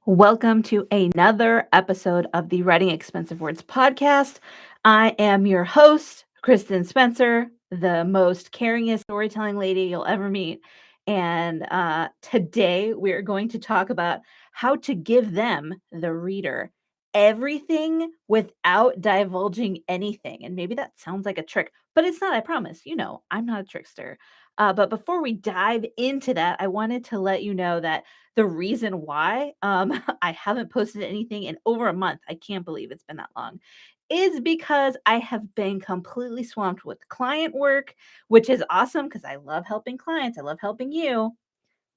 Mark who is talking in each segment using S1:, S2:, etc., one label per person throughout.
S1: Welcome to another episode of the Writing Expensive Words podcast. I am your host, Kristen Spencer, the most caringest storytelling lady you'll ever meet. And today we are going to talk about how to give them, the reader, everything without divulging anything. And maybe that sounds like a trick, but it's not, I promise. You know, I'm not a trickster. But before we dive into that, I wanted to let you know that the reason why I haven't posted anything in over a month, I can't believe it's been that long, is because I have been completely swamped with client work, which is awesome because I love helping clients. I love helping you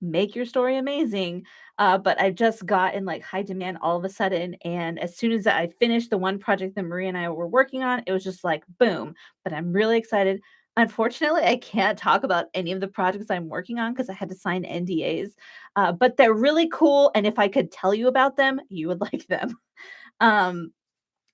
S1: make your story amazing. But I've just got in like high demand all of a sudden. And as soon as I finished the one project that Maria and I were working on, it was just like boom. But I'm really excited. Unfortunately, I can't talk about any of the projects I'm working on because I had to sign NDAs. But they're really cool. And if I could tell you about them, you would like them. Um,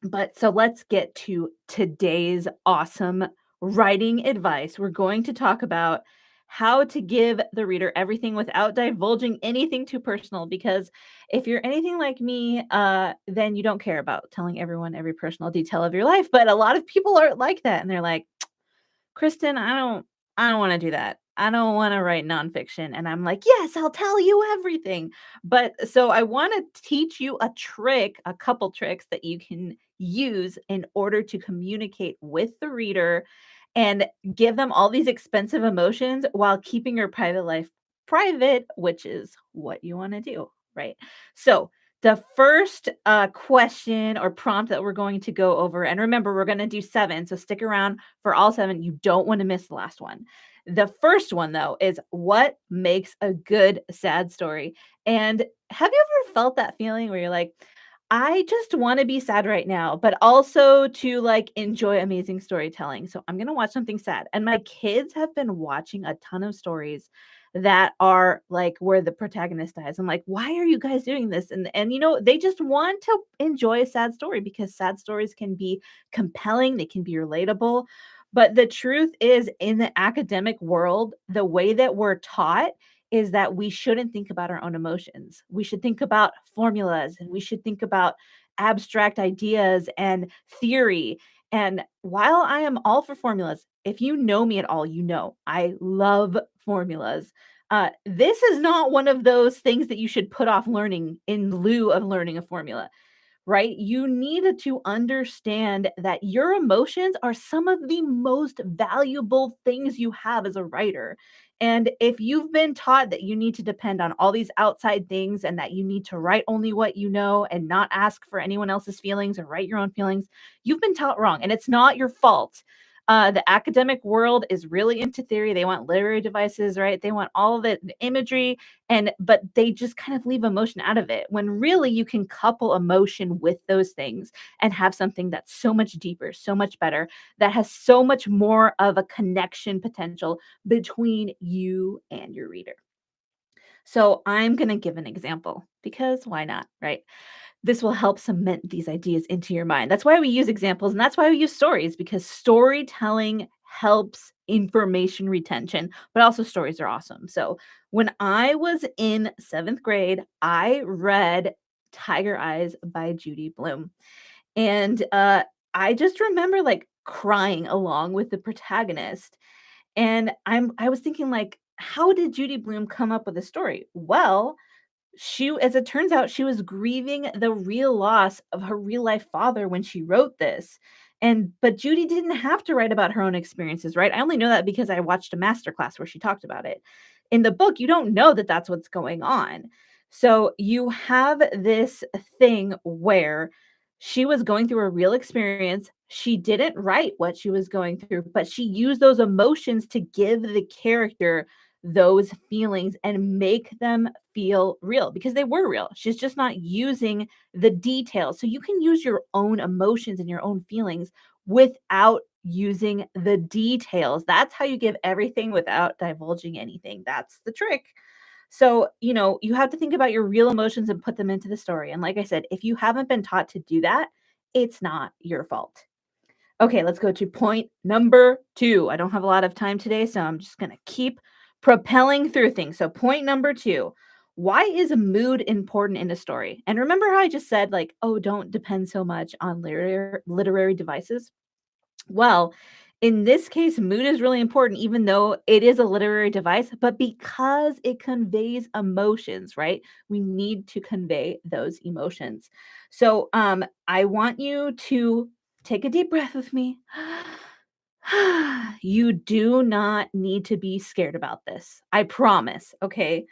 S1: but so let's get to today's awesome writing advice. We're going to talk about how to give the reader everything without divulging anything too personal. Because if you're anything like me, then you don't care about telling everyone every personal detail of your life. But a lot of people are like that, and they're like, Kristen, I don't wanna do that. I don't wanna write nonfiction. And I'm like, "Yes, I'll tell you everything." But so I wanna teach you a trick, a couple tricks that you can use in order to communicate with the reader and give them all these expensive emotions while keeping your private life private, which is what you wanna do, right? So the first question or prompt that we're going to go over, and remember, we're going to do 7, so stick around for all 7. You don't want to miss the last one. The first one, though, is what makes a good sad story? And have you ever felt that feeling where you're like, I just want to be sad right now, but also to like enjoy amazing storytelling. So I'm going to watch something sad. And my kids have been watching a ton of stories that are like where the protagonist dies. I'm like, why are you guys doing this? And you know, they just want to enjoy a sad story because sad stories can be compelling, they can be relatable. But the truth is, in the academic world, the way that we're taught is that we shouldn't think about our own emotions. We should think about formulas and we should think about abstract ideas and theory. And while I am all for formulas, if you know me at all, you know I love formulas. This is not one of those things that you should put off learning in lieu of learning a formula, right? You need to understand that your emotions are some of the most valuable things you have as a writer. And if you've been taught that you need to depend on all these outside things and that you need to write only what you know and not ask for anyone else's feelings or write your own feelings, you've been taught wrong and it's not your fault. The academic world is really into theory. They want literary devices, right? They want all of it, the imagery, and but they just kind of leave emotion out of it when really you can couple emotion with those things and have something that's so much deeper, so much better, that has so much more of a connection potential between you and your reader. So I'm going to give an example because why not, right? This will help cement these ideas into your mind. That's why we use examples and that's why we use stories, because storytelling helps information retention, but also stories are awesome. So when I was in 7th grade, I read Tiger Eyes by Judy Blume. And I just remember like crying along with the protagonist. And I was thinking like, how did Judy Blume come up with a story? Well, as it turns out, she was grieving the real loss of her real life father when she wrote this. But Judy didn't have to write about her own experiences, right? I only know that because I watched a masterclass where she talked about it. In the book, you don't know that that's what's going on. So you have this thing where she was going through a real experience. She didn't write what she was going through, but she used those emotions to give the character those feelings and make them feel real because they were real. She's just not using the details. So you can use your own emotions and your own feelings without using the details. That's how you give everything without divulging anything. That's the trick. So, you know, you have to think about your real emotions and put them into the story. And like I said, if you haven't been taught to do that, it's not your fault. Okay, let's go to point number 2. I don't have a lot of time today, so I'm just going to keep propelling through things. So, point number 2, Why is mood important in a story? And remember how I just said, like, oh, don't depend so much on literary devices? Well, in this case, mood is really important, even though it is a literary device, but because it conveys emotions, right? We need to convey those emotions. So I want you to take a deep breath with me. You do not need to be scared about this. I promise. Okay.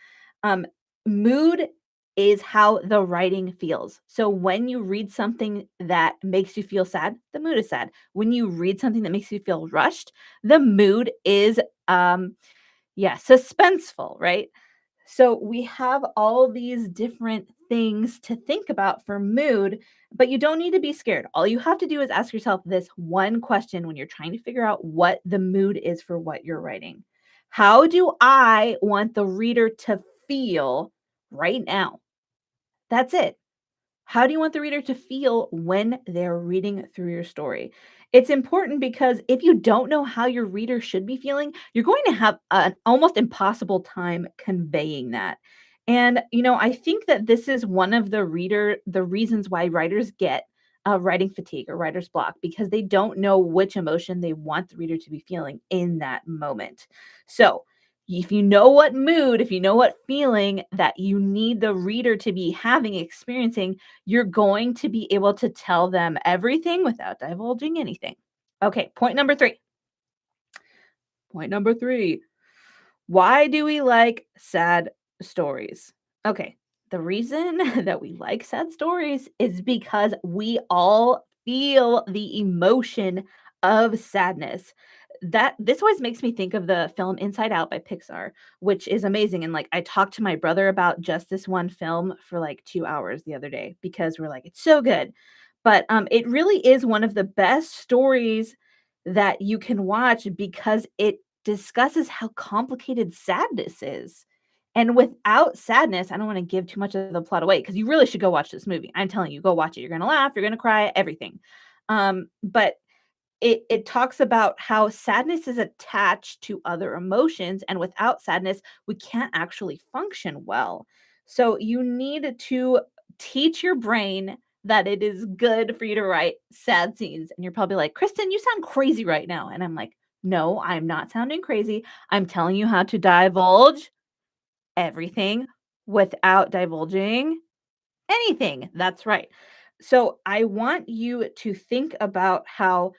S1: Um, Mood is how the writing feels. So when you read something that makes you feel sad, the mood is sad. When you read something that makes you feel rushed, the mood is yeah, suspenseful, right? So we have all these different things to think about for mood, but you don't need to be scared. All you have to do is ask yourself this one question when you're trying to figure out what the mood is for what you're writing. How do I want the reader to feel right now? That's it. How do you want the reader to feel when they're reading through your story? It's important because if you don't know how your reader should be feeling, you're going to have an almost impossible time conveying that. And I think that this is one of the reasons why writers get writing fatigue or writer's block because they don't know which emotion they want the reader to be feeling in that moment. So, if you know what mood, if you know what feeling that you need the reader to be having, experiencing, you're going to be able to tell them everything without divulging anything. Okay, point number 3. Point number 3. Why do we like sad stories? Okay, the reason that we like sad stories is because we all feel the emotion of sadness. That this always makes me think of the film Inside Out by Pixar, which is amazing. And like I talked to my brother about just this one film for like 2 hours the other day because we're like, it's so good. But it really is one of the best stories that you can watch because it discusses how complicated sadness is. And without sadness, I don't want to give too much of the plot away because you really should go watch this movie. I'm telling you, go watch it. You're going to laugh, you're going to cry, everything. But it talks about how sadness is attached to other emotions, and without sadness, we can't actually function well. So you need to teach your brain that it is good for you to write sad scenes. And you're probably like, Kristen, you sound crazy right now. And I'm like, no, I'm not sounding crazy. I'm telling you how to divulge everything without divulging anything. That's right. So I want you to think about how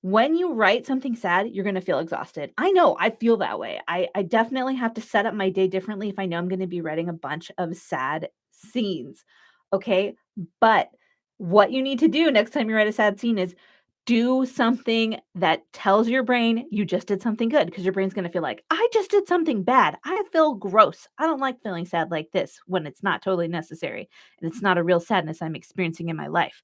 S1: when you write something sad, you're going to feel exhausted. I know I feel that way. I definitely have to set up my day differently if I know I'm going to be writing a bunch of sad scenes. Okay. But what you need to do next time you write a sad scene is do something that tells your brain you just did something good because your brain's going to feel like, I just did something bad. I feel gross. I don't like feeling sad like this when it's not totally necessary and it's not a real sadness I'm experiencing in my life.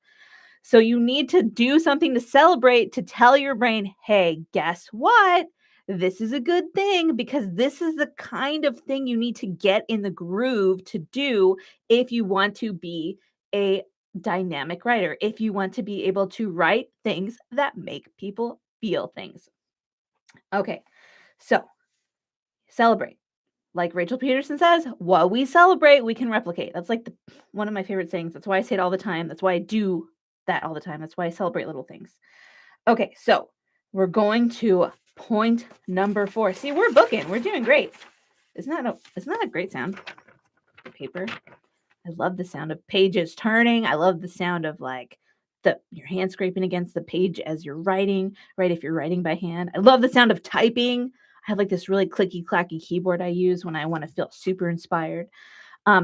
S1: So you need to do something to celebrate to tell your brain, hey, guess what? This is a good thing because this is the kind of thing you need to get in the groove to do if you want to be a dynamic writer, if you want to be able to write things that make people feel things. Okay, so celebrate. Like Rachel Peterson says, what we celebrate, we can replicate. That's like one of my favorite sayings. That's why I say it all the time. That's why I do that all the time. That's why I celebrate little things. Okay, so we're going to point number 4. See, we're booking. We're doing great. Isn't that a great sound? The paper. I love the sound of pages turning. I love the sound of like your hand scraping against the page as you're writing, right? If you're writing by hand. I love the sound of typing. I have like this really clicky clacky keyboard I use when I want to feel super inspired.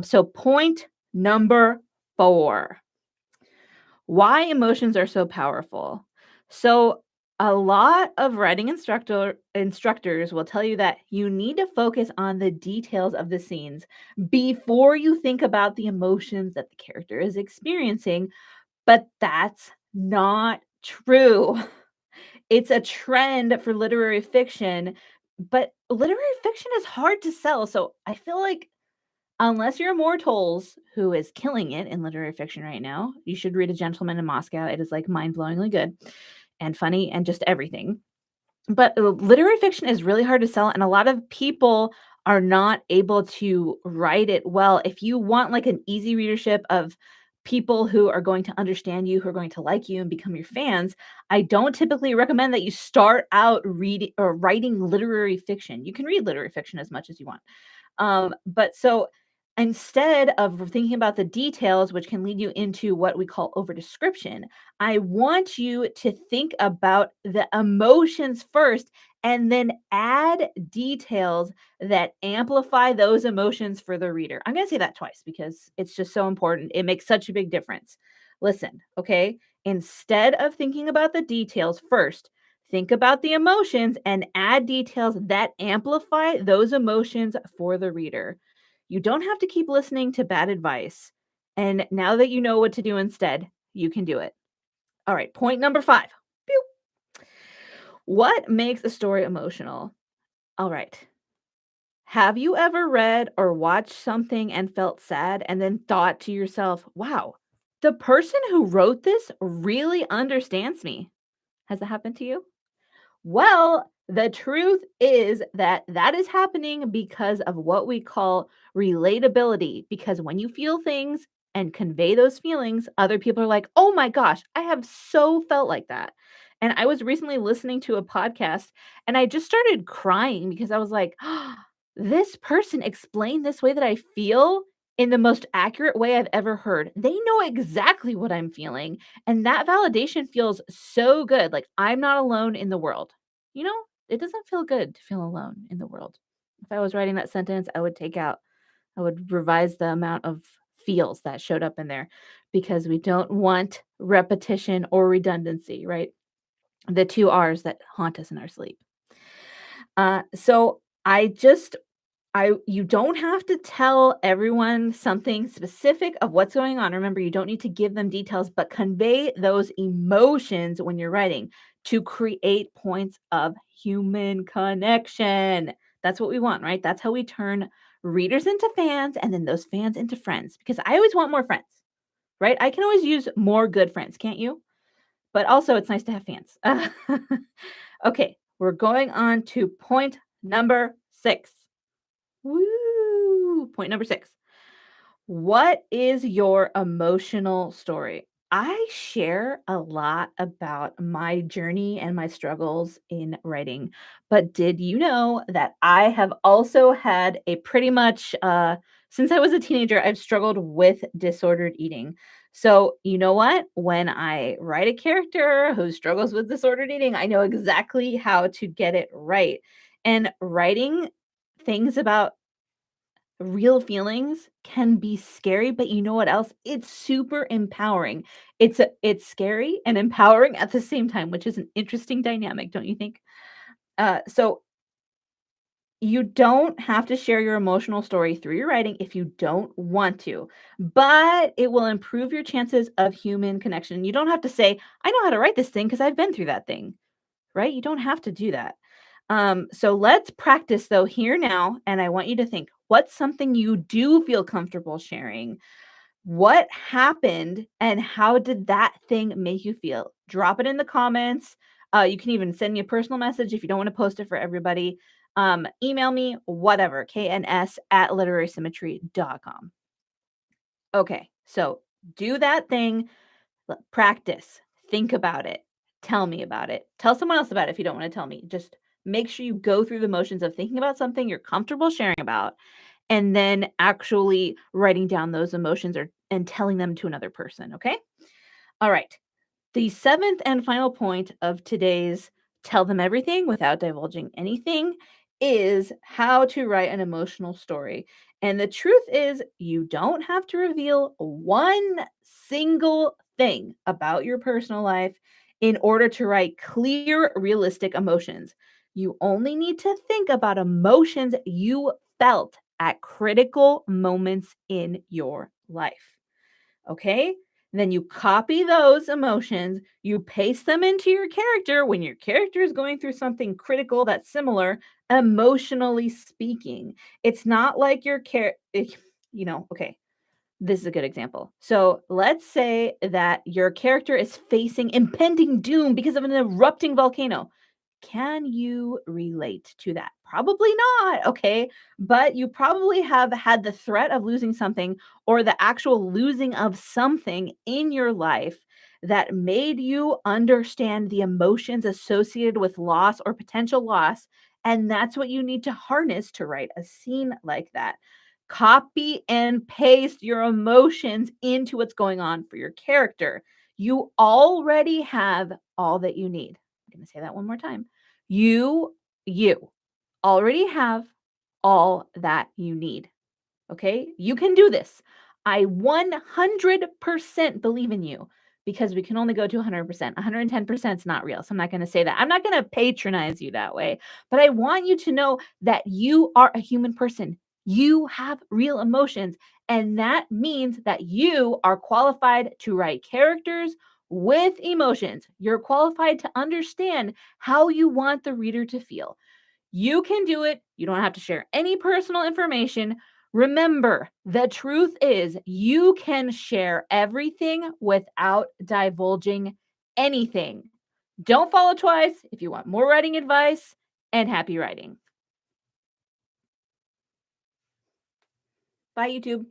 S1: So point number 4. Why emotions are so powerful. So a lot of writing instructors will tell you that you need to focus on the details of the scenes before you think about the emotions that the character is experiencing, but that's not true. It's a trend for literary fiction, but literary fiction is hard to sell. So I feel like unless you're Immortals, who is killing it in literary fiction right now, you should read A Gentleman in Moscow. It is like mind-blowingly good and funny and just everything. But literary fiction is really hard to sell, and a lot of people are not able to write it well, if you want like an easy readership of people who are going to understand you, who are going to like you and become your fans, I don't typically recommend that you start out reading or writing literary fiction. You can read literary fiction as much as you want. But so instead of thinking about the details, which can lead you into what we call overdescription, I want you to think about the emotions first and then add details that amplify those emotions for the reader. I'm going to say that twice because it's just so important. It makes such a big difference. Listen, okay? Instead of thinking about the details first, think about the emotions and add details that amplify those emotions for the reader. You don't have to keep listening to bad advice. And now that you know what to do instead, you can do it. All right, point number 5. Pew. What makes a story emotional? All right. Have you ever read or watched something and felt sad and then thought to yourself, wow, the person who wrote this really understands me? Has that happened to you? Well, the truth is that that is happening because of what we call relatability. Because when you feel things and convey those feelings, other people are like, oh my gosh, I have so felt like that. And I was recently listening to a podcast and I just started crying because I was like, this person explained this way that I feel in the most accurate way I've ever heard. They know exactly what I'm feeling. And that validation feels so good. Like I'm not alone in the world. You know, it doesn't feel good to feel alone in the world. If I was writing that sentence, I would revise the amount of feels that showed up in there because we don't want repetition or redundancy, right? The two R's that haunt us in our sleep. So I you don't have to tell everyone something specific of what's going on. Remember, you don't need to give them details, but convey those emotions when you're writing to create points of human connection. That's what we want, right? That's how we turn readers into fans and then those fans into friends because I always want more friends, right? I can always use more good friends, can't you? But also, it's nice to have fans. Okay, we're going on to point number 6. Woo! Point number 6. What is your emotional story? I share a lot about my journey and my struggles in writing, but did you know that I have also had a pretty much, since I was a teenager, I've struggled with disordered eating. So, you know what? When I write a character who struggles with disordered eating, I know exactly how to get it right. And writing things about real feelings can be scary, but you know what else? It's super empowering. It's scary and empowering at the same time, which is an interesting dynamic, don't you think? So you don't have to share your emotional story through your writing if you don't want to, but it will improve your chances of human connection. You don't have to say, "I know how to write this thing because I've been through that thing." Right? You don't have to do that. So let's practice though here now. And I want you to think what's something you do feel comfortable sharing? What happened and how did that thing make you feel? Drop it in the comments. You can even send me a personal message if you don't want to post it for everybody. Email me, whatever, kns@literarysymmetry.com. Okay, so do that thing. Practice. Think about it. Tell me about it. Tell someone else about it if you don't want to tell me. Just make sure you go through the motions of thinking about something you're comfortable sharing about and then actually writing down those emotions or and telling them to another person, okay? All right. The seventh and final point of today's Tell Them Everything Without Divulging Anything is how to write an emotional story. And the truth is, you don't have to reveal one single thing about your personal life in order to write clear, realistic emotions. You only need to think about emotions you felt at critical moments in your life. Okay? Then you copy those emotions, you paste them into your character when your character is going through something critical that's similar, emotionally speaking. It's not like your okay, this is a good example. So let's say that your character is facing impending doom because of an erupting volcano. Can you relate to that? Probably not, okay? But you probably have had the threat of losing something or the actual losing of something in your life that made you understand the emotions associated with loss or potential loss. And that's what you need to harness to write a scene like that. Copy and paste your emotions into what's going on for your character. You already have all that you need. I'm going to say that one more time. You already have all that you need. Okay? You can do this. I 100% believe in you because we can only go to 100%. 110% is not real. So I'm not going to say that. I'm not going to patronize you that way, but I want you to know that you are a human person. You have real emotions, and that means that you are qualified to write characters with emotions. You're qualified to understand how you want the reader to feel. You can do it. You don't have to share any personal information. Remember, the truth is you can share everything without divulging anything. Don't follow twice if you want more writing advice, and happy writing. Bye, YouTube.